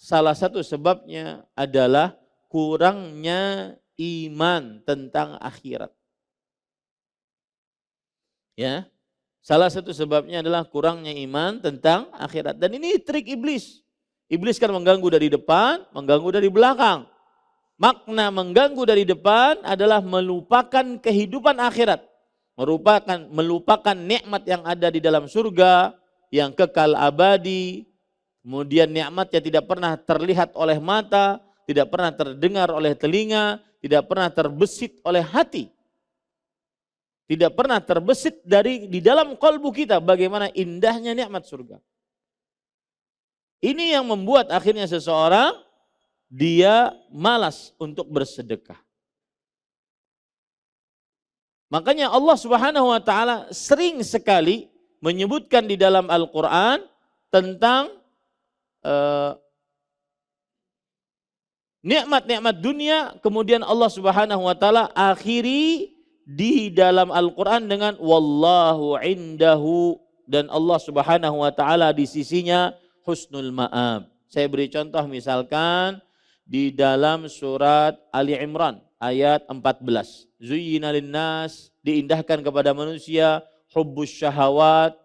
salah satu sebabnya adalah kurangnya iman tentang akhirat. Ya. Salah satu sebabnya adalah kurangnya iman tentang akhirat. Dan ini trik iblis. Iblis kan mengganggu dari depan, mengganggu dari belakang. Makna mengganggu dari depan adalah melupakan kehidupan akhirat. Melupakan nikmat yang ada di dalam surga, yang kekal abadi. Kemudian nikmatnya tidak pernah terlihat oleh mata, tidak pernah terdengar oleh telinga, tidak pernah terbesit oleh hati. Tidak pernah terbesit di dalam kalbu kita bagaimana indahnya nikmat surga. Ini yang membuat akhirnya seseorang dia malas untuk bersedekah. Makanya Allah Subhanahu wa taala sering sekali menyebutkan di dalam Al-Qur'an tentang nikmat-nikmat dunia, kemudian Allah Subhanahu wa taala akhiri di dalam Al-Quran dengan wallahu indahu, dan Allah Subhanahu wa taala di sisinya husnul ma'ab. Saya beri contoh misalkan di dalam surat Ali Imran ayat 14. Zuyyina linnas, diindahkan kepada manusia hubbus syahawat,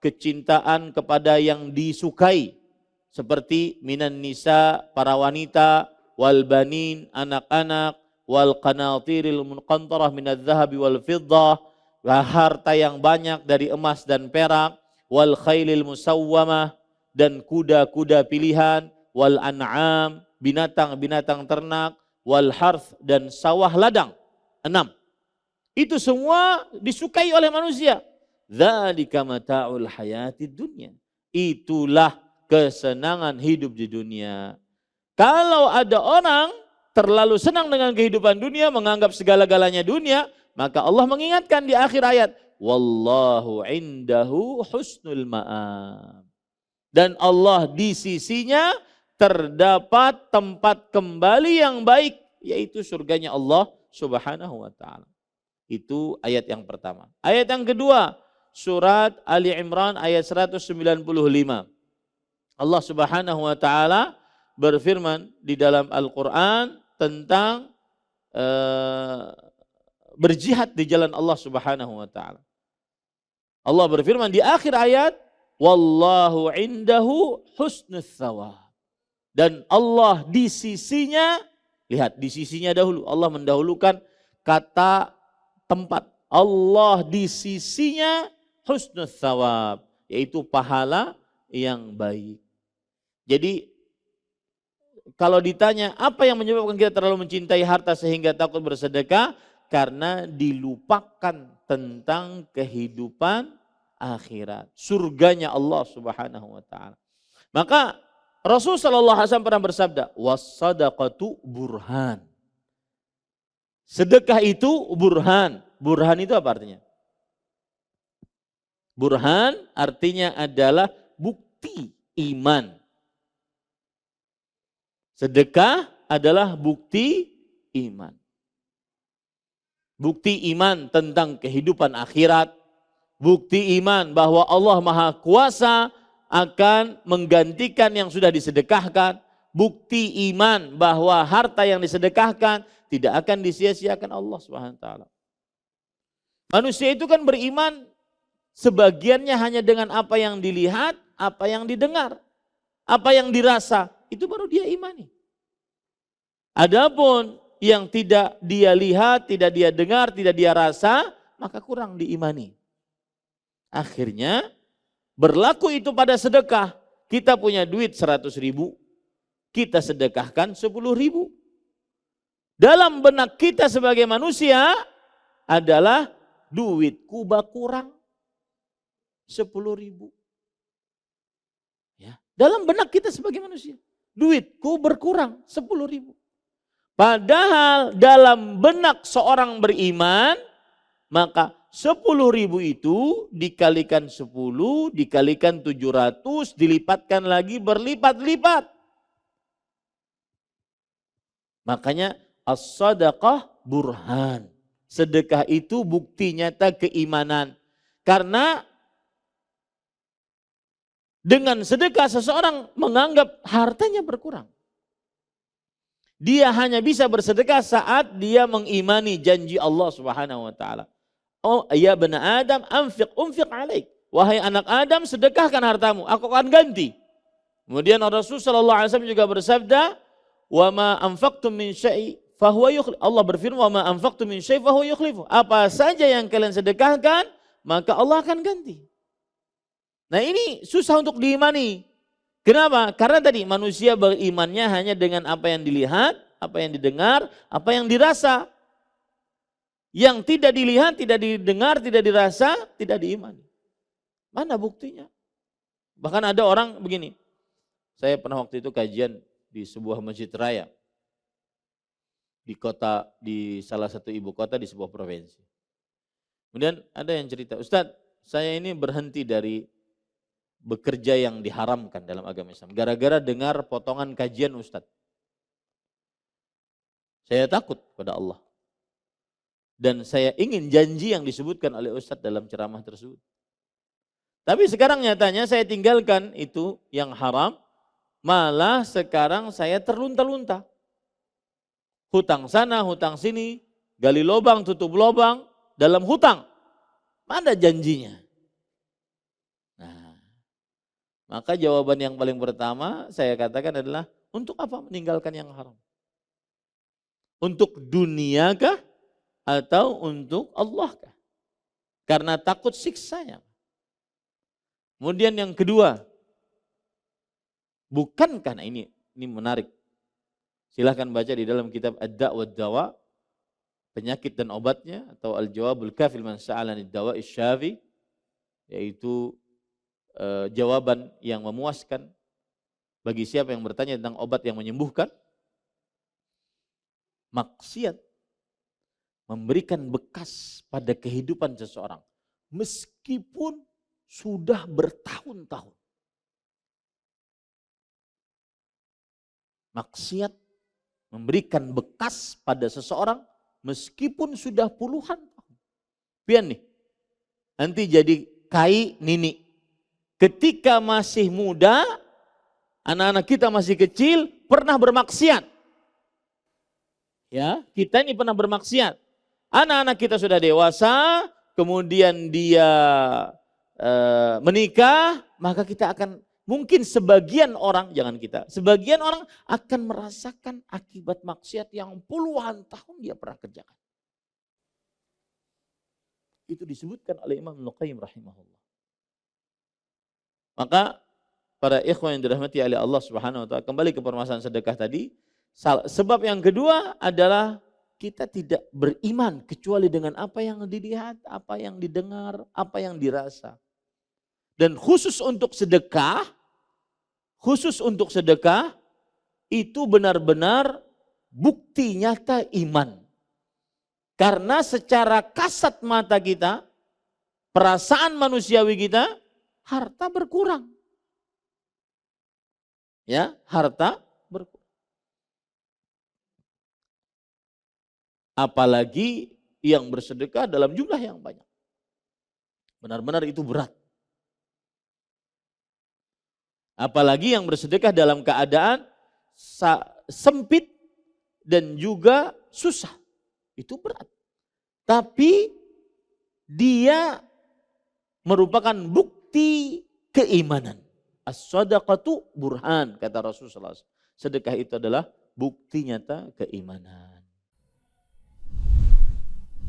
kecintaan kepada yang disukai, seperti minan nisa, para wanita, wal banin, anak-anak, wal qanatiril munqantarah minadz zahabi wal fiddah, harta yang banyak dari emas dan perak, wal khailil musawwamah, dan kuda-kuda pilihan, wal an'am, binatang-binatang ternak, wal harth, dan sawah ladang. 6. Itu semua disukai oleh manusia. Dzalika mata'ul hayatid dunya. Itulah kesenangan hidup di dunia. Kalau ada orang terlalu senang dengan kehidupan dunia, menganggap segala-galanya dunia, maka Allah mengingatkan di akhir ayat, wallahu indahu husnul ma'ab. Dan Allah di sisinya terdapat tempat kembali yang baik, yaitu surganya Allah Subhanahu wa taala. Itu ayat yang pertama. Ayat yang kedua, surat Ali Imran ayat 195. Allah Subhanahu wa taala berfirman di dalam Al-Quran tentang berjihad di jalan Allah Subhanahu wa taala. Allah berfirman di akhir ayat, wallahu indahu husnul thawab. Dan Allah di sisinya, lihat di sisinya dahulu, Allah mendahulukan kata tempat. Allah di sisinya husnul thawab, yaitu pahala yang baik. Jadi kalau ditanya apa yang menyebabkan kita terlalu mencintai harta sehingga takut bersedekah, karena dilupakan tentang kehidupan akhirat, surganya Allah Subhanahu wa taala. Maka Rasul sallallahu alaihi wasallam pernah bersabda, was-sadaqatu burhan. Sedekah itu burhan. Burhan itu apa artinya? Burhan artinya adalah bukti iman. Sedekah adalah bukti iman. Bukti iman tentang kehidupan akhirat. Bukti iman bahwa Allah Maha Kuasa akan menggantikan yang sudah disedekahkan. Bukti iman bahwa harta yang disedekahkan tidak akan disia-siakan Allah Subhanahu wa taala. Manusia itu kan beriman sebagiannya hanya dengan apa yang dilihat, apa yang didengar, apa yang dirasa, itu baru dia imani. Adapun yang tidak dia lihat, tidak dia dengar, tidak dia rasa, maka kurang diimani. Akhirnya berlaku itu pada sedekah. Kita punya duit 100.000, kita sedekahkan 10.000. Dalam benak kita sebagai manusia adalah duitku berkurang 10.000. Ya, dalam benak kita sebagai manusia, duitku berkurang 10.000. Padahal dalam benak seorang beriman, maka 10.000 itu dikalikan 10, dikalikan 700, dilipatkan lagi berlipat-lipat. Makanya as-sadaqah burhan. Sedekah itu bukti nyata keimanan. Karena Dengan sedekah seseorang menganggap hartanya berkurang. Dia hanya bisa bersedekah saat dia mengimani janji Allah Subhanahu wa taala. Oh ya bani Adam unfiq alaik. Wahai anak Adam, sedekahkan hartamu, aku akan ganti. Kemudian Rasulullah sallallahu alaihi wasallam juga bersabda, "Wa ma anfaqtum min syai' fahuwa yukhlif." Allah berfirman, "Wa ma anfaqtum min syai' fahuwa yukhlifu." Apa saja yang kalian sedekahkan, maka Allah akan ganti. Nah, ini susah untuk diimani. Kenapa? Karena tadi manusia berimannya hanya dengan apa yang dilihat, apa yang didengar, apa yang dirasa. Yang tidak dilihat, tidak didengar, tidak dirasa, tidak diimani. Mana buktinya? Bahkan ada orang begini. Saya pernah waktu itu kajian di sebuah masjid raya. Di salah satu ibu kota di sebuah provinsi. Kemudian ada yang cerita, "Ustadz, saya ini berhenti dari bekerja yang diharamkan dalam agama Islam. Gara-gara dengar potongan kajian Ustadz. Saya takut pada Allah. Dan saya ingin janji yang disebutkan oleh Ustadz dalam ceramah tersebut. Tapi sekarang nyatanya saya tinggalkan itu yang haram, malah sekarang saya terlunta-lunta. Hutang sana, hutang sini, gali lubang, tutup lubang, dalam hutang. Mana janjinya? Nah, maka jawaban yang paling pertama saya katakan adalah, untuk apa meninggalkan yang haram? Untuk dunia kah? Atau untuk Allah kah? Karena takut siksanya. Kemudian yang kedua, bukankah, nah ini menarik. Silahkan baca di dalam kitab Ad-Da' wa Dawa, penyakit dan obatnya, atau Al-Jawabul Kafil man sa'alani ad-dawa isy-syafi, yaitu jawaban yang memuaskan bagi siapa yang bertanya tentang obat yang menyembuhkan. Maksiat memberikan bekas pada kehidupan seseorang meskipun sudah bertahun-tahun. Maksiat memberikan bekas pada seseorang meskipun sudah puluhan tahun. Pian nih, nanti jadi kai nini. Ketika masih muda, anak-anak kita masih kecil, pernah bermaksiat. Ya, kita ini pernah bermaksiat. Anak-anak kita sudah dewasa, kemudian dia menikah, maka kita akan, mungkin sebagian orang, jangan kita, sebagian orang akan merasakan akibat maksiat yang puluhan tahun dia pernah kerjakan. Itu disebutkan oleh Imam Ibnu Qayyim rahimahullah. Maka para ikhwan yang dirahmati oleh Allah Subhanahu wa taala, kembali ke permasalahan sedekah tadi, sebab yang kedua adalah kita tidak beriman kecuali dengan apa yang dilihat, apa yang didengar, apa yang dirasa. Dan khusus untuk sedekah itu benar-benar bukti nyata iman. Karena secara kasat mata kita, perasaan manusiawi kita, harta berkurang. Ya, harta berkurang. Apalagi yang bersedekah dalam jumlah yang banyak. Benar-benar itu berat. Apalagi yang bersedekah dalam keadaan sempit dan juga susah. Itu berat. Tapi dia merupakan bukti keimanan. As-sadaqatu burhan, kata Rasulullah SAW. Sedekah itu adalah bukti nyata keimanan.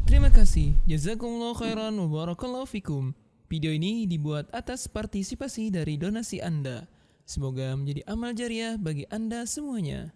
Terima kasih. Jazakumullah khairan wa barakallahu fikum. Video ini dibuat atas partisipasi dari donasi Anda. Semoga menjadi amal jariah bagi Anda semuanya.